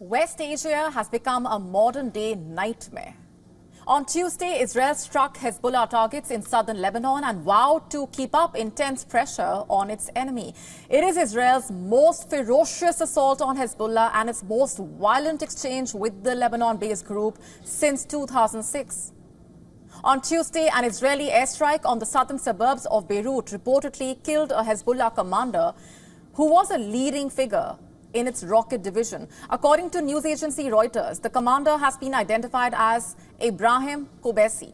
West Asia has become a modern-day nightmare. On Tuesday, Israel struck Hezbollah targets in southern Lebanon and vowed to keep up intense pressure on its enemy. It is Israel's most ferocious assault on Hezbollah and its most violent exchange with the Lebanon-based group since 2006. On Tuesday, an Israeli airstrike on the southern suburbs of Beirut reportedly killed a Hezbollah commander who was a leading figure in its rocket division. According to news agency Reuters, the commander has been identified as Ibrahim Kobesi.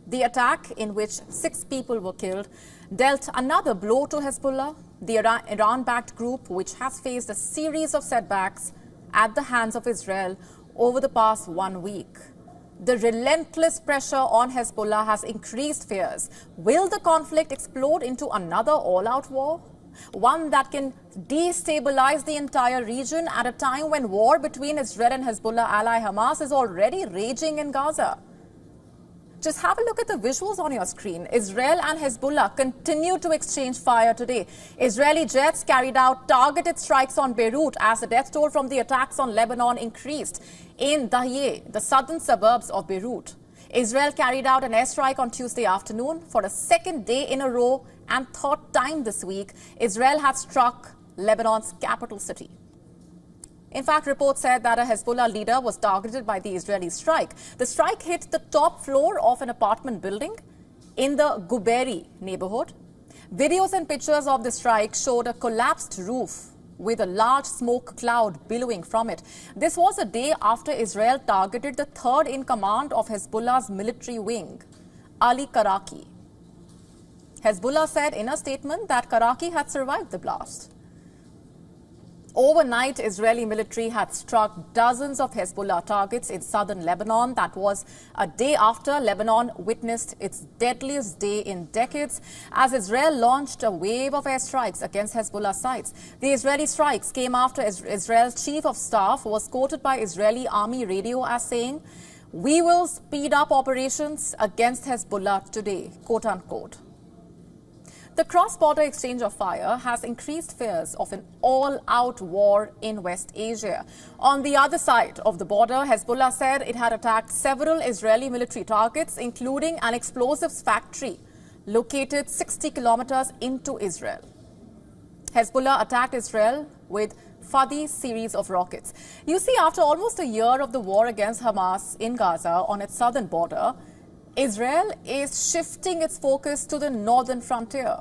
The attack, in which 6 people were killed, dealt another blow to Hezbollah, the Iran-backed group which has faced a series of setbacks at the hands of Israel over the past 1 week. The relentless pressure on Hezbollah has increased fears. Will the conflict explode into another all-out war? One that can destabilize the entire region at a time when war between Israel and Hezbollah ally Hamas is already raging in Gaza. Just have a look at the visuals on your screen. Israel and Hezbollah continue to exchange fire today. Israeli jets carried out targeted strikes on Beirut as the death toll from the attacks on Lebanon increased. In Dahieh, the southern suburbs of Beirut, Israel carried out an airstrike on Tuesday afternoon for a second day in a row and third time this week. Israel has struck Lebanon's capital city. In fact, reports said that a Hezbollah leader was targeted by the Israeli strike. The strike hit the top floor of an apartment building in the Guberi neighborhood. Videos and pictures of the strike showed a collapsed roof with a large smoke cloud billowing from it. This was a day after Israel targeted the third in command of Hezbollah's military wing, Ali Karaki. Hezbollah said in a statement that Karaki had survived the blast. Overnight, Israeli military had struck dozens of Hezbollah targets in southern Lebanon. That was a day after Lebanon witnessed its deadliest day in decades as Israel launched a wave of airstrikes against Hezbollah sites. The Israeli strikes came after Israel's chief of staff was quoted by Israeli army radio as saying, "We will speed up operations against Hezbollah today," quote unquote. The cross-border exchange of fire has increased fears of an all-out war in West Asia. On the other side of the border, Hezbollah said it had attacked several Israeli military targets, including an explosives factory located 60 kilometers into Israel. Hezbollah attacked Israel with Fadi series of rockets. You see, after almost a year of the war against Hamas in Gaza on its southern border, Israel is shifting its focus to the northern frontier,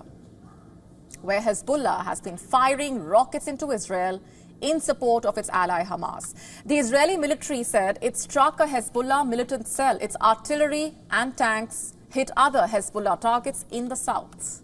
where Hezbollah has been firing rockets into Israel in support of its ally Hamas. The Israeli military said it struck a Hezbollah militant cell. Its artillery and tanks hit other Hezbollah targets in the south.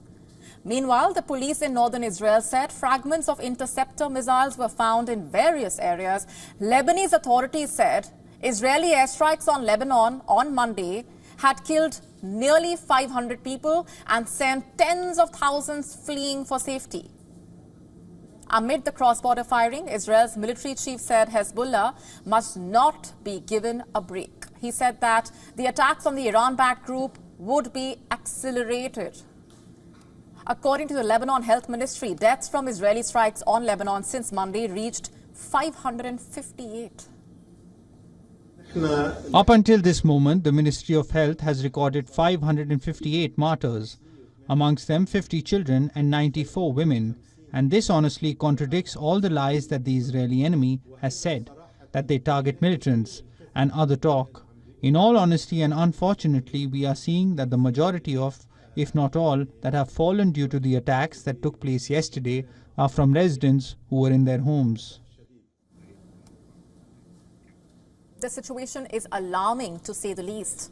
Meanwhile, the police in northern Israel said fragments of interceptor missiles were found in various areas. Lebanese authorities said Israeli airstrikes on Lebanon on Monday had killed nearly 500 people and sent tens of thousands fleeing for safety. Amid the cross-border firing, Israel's military chief said Hezbollah must not be given a break. He said that the attacks on the Iran-backed group would be accelerated. According to the Lebanon Health Ministry, deaths from Israeli strikes on Lebanon since Monday reached 558. Up until this moment, the Ministry of Health has recorded 558 martyrs, amongst them 50 children and 94 women. And this honestly contradicts all the lies that the Israeli enemy has said, that they target militants and other talk. In all honesty and unfortunately, we are seeing that the majority of, if not all, that have fallen due to the attacks that took place yesterday are from residents who were in their homes. The situation is alarming, to say the least.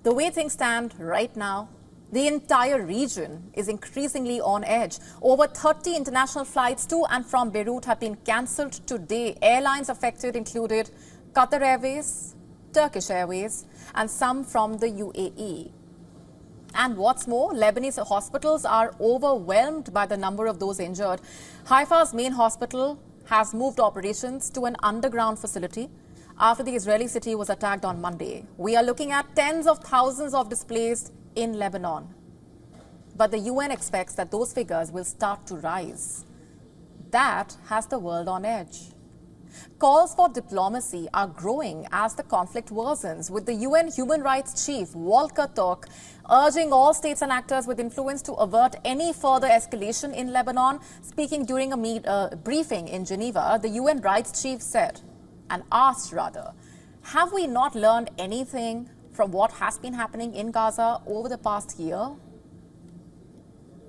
The way things stand right now, the entire region is increasingly on edge. Over 30 international flights to and from Beirut have been cancelled today. Airlines affected included Qatar Airways, Turkish Airways, and some from the UAE. And what's more, Lebanese hospitals are overwhelmed by the number of those injured. Haifa's main hospital has moved operations to an underground facility after the Israeli city was attacked on Monday. We are looking at tens of thousands of displaced in Lebanon. But the UN expects that those figures will start to rise. That has the world on edge. Calls for diplomacy are growing as the conflict worsens, with the UN Human Rights Chief Volker Turk urging all states and actors with influence to avert any further escalation in Lebanon. Speaking during a briefing in Geneva, the UN Rights Chief said, and asked rather, have we not learned anything from what has been happening in Gaza over the past year?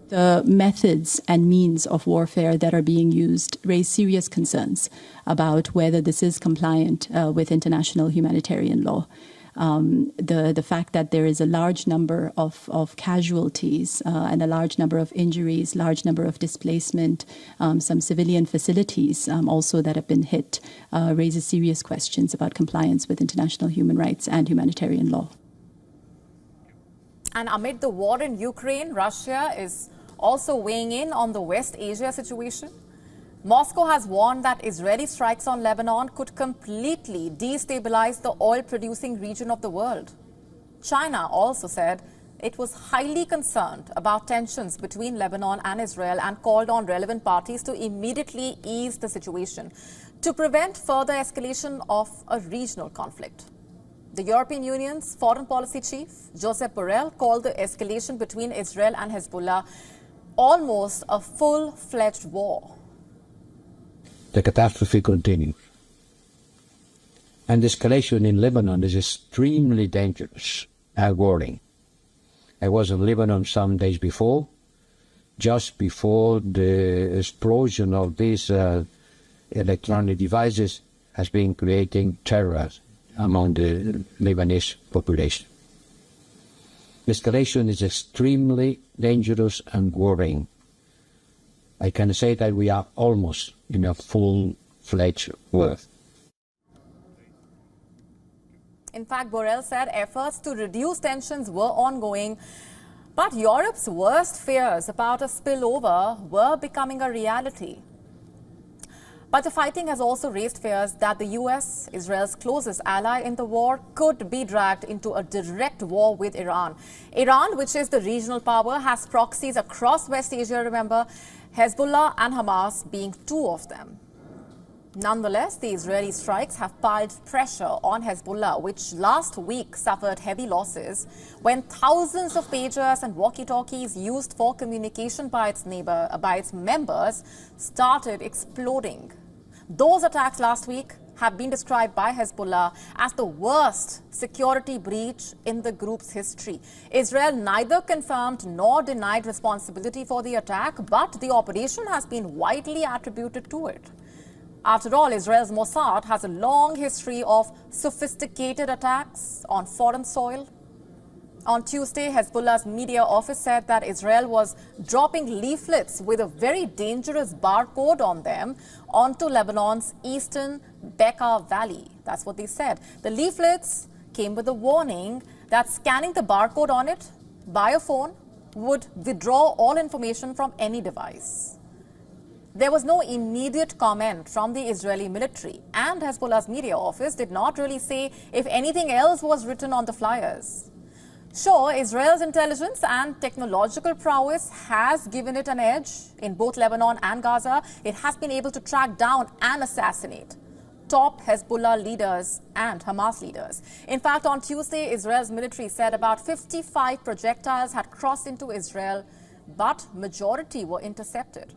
The methods and means of warfare that are being used raise serious concerns about whether this is compliant with international humanitarian law. The fact that there is a large number of casualties and a large number of injuries, large number of displacement, some civilian facilities also that have been hit, raises serious questions about compliance with international human rights and humanitarian law. And amid the war in Ukraine, Russia is also weighing in on the West Asia situation. Moscow has warned that Israeli strikes on Lebanon could completely destabilize the oil-producing region of the world. China also said it was highly concerned about tensions between Lebanon and Israel and called on relevant parties to immediately ease the situation to prevent further escalation of a regional conflict. The European Union's foreign policy chief, Josep Borrell, called the escalation between Israel and Hezbollah almost a full-fledged war. The catastrophe continues. And escalation in Lebanon is extremely dangerous and worrying. I was in Lebanon some days before, just before the explosion of these electronic devices has been creating terror among the Lebanese population. Escalation is extremely dangerous and worrying. I can say that we are almost in a full-fledged war. In fact, Borrell said efforts to reduce tensions were ongoing, but Europe's worst fears about a spillover were becoming a reality. But the fighting has also raised fears that the US, Israel's closest ally in the war, could be dragged into a direct war with Iran. Iran, which is the regional power, has proxies across West Asia, remember, Hezbollah and Hamas being two of them. Nonetheless, the Israeli strikes have piled pressure on Hezbollah, which last week suffered heavy losses when thousands of pagers and walkie-talkies used for communication by its members started exploding. Those attacks last week have been described by Hezbollah as the worst security breach in the group's history. Israel neither confirmed nor denied responsibility for the attack, but the operation has been widely attributed to it. After all, Israel's Mossad has a long history of sophisticated attacks on foreign soil. On Tuesday, Hezbollah's media office said that Israel was dropping leaflets with a very dangerous barcode on them onto Lebanon's eastern Bekaa Valley. That's what they said. The leaflets came with a warning that scanning the barcode on it by a phone would withdraw all information from any device. There was no immediate comment from the Israeli military, and Hezbollah's media office did not really say if anything else was written on the flyers. Sure, Israel's intelligence and technological prowess has given it an edge in both Lebanon and Gaza. It has been able to track down and assassinate top Hezbollah leaders and Hamas leaders. In fact, on Tuesday, Israel's military said about 55 projectiles had crossed into Israel, but majority were intercepted.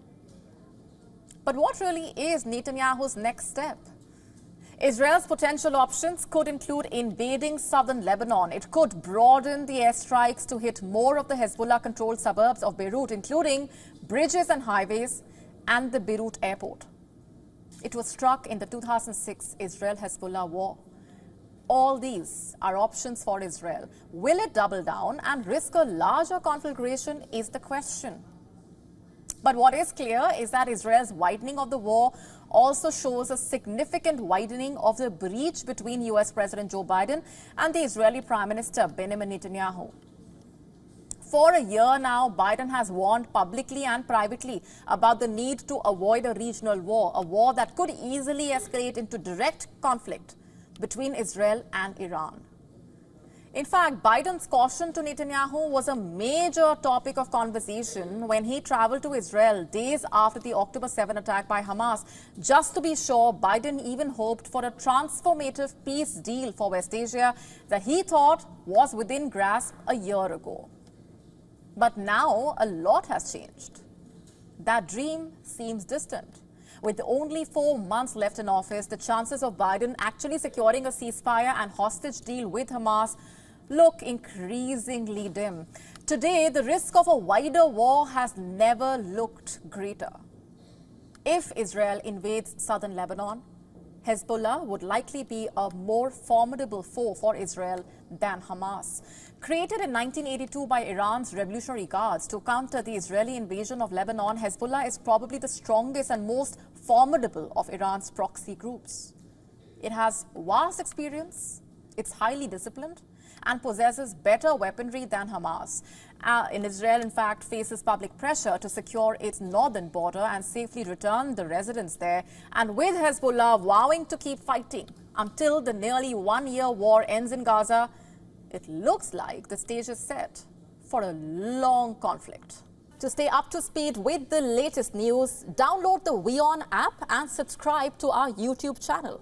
But what really is Netanyahu's next step? Israel's potential options could include invading southern Lebanon. It could broaden the airstrikes to hit more of the Hezbollah-controlled suburbs of Beirut, including bridges and highways and the Beirut airport. It was struck in the 2006 Israel-Hezbollah war. All these are options for Israel. Will it double down and risk a larger conflagration is the question. But what is clear is that Israel's widening of the war also shows a significant widening of the breach between US President Joe Biden and the Israeli Prime Minister Benjamin Netanyahu. For a year now, Biden has warned publicly and privately about the need to avoid a regional war, a war that could easily escalate into direct conflict between Israel and Iran. In fact, Biden's caution to Netanyahu was a major topic of conversation when he traveled to Israel days after the October 7 attack by Hamas. Just to be sure, Biden even hoped for a transformative peace deal for West Asia that he thought was within grasp a year ago. But now a lot has changed. That dream seems distant. With only 4 months left in office, the chances of Biden actually securing a ceasefire and hostage deal with Hamas look increasingly dim. Today, the risk of a wider war has never looked greater. If Israel invades southern Lebanon, Hezbollah would likely be a more formidable foe for Israel than Hamas. Created in 1982 by Iran's Revolutionary Guards to counter the Israeli invasion of Lebanon, Hezbollah is probably the strongest and most formidable of Iran's proxy groups. It has vast experience, it's highly disciplined, and possesses better weaponry than Hamas. Israel, in fact, faces public pressure to secure its northern border and safely return the residents there. And with Hezbollah vowing to keep fighting until the nearly one-year war ends in Gaza, it looks like the stage is set for a long conflict. To stay up to speed with the latest news, download the WION app and subscribe to our YouTube channel.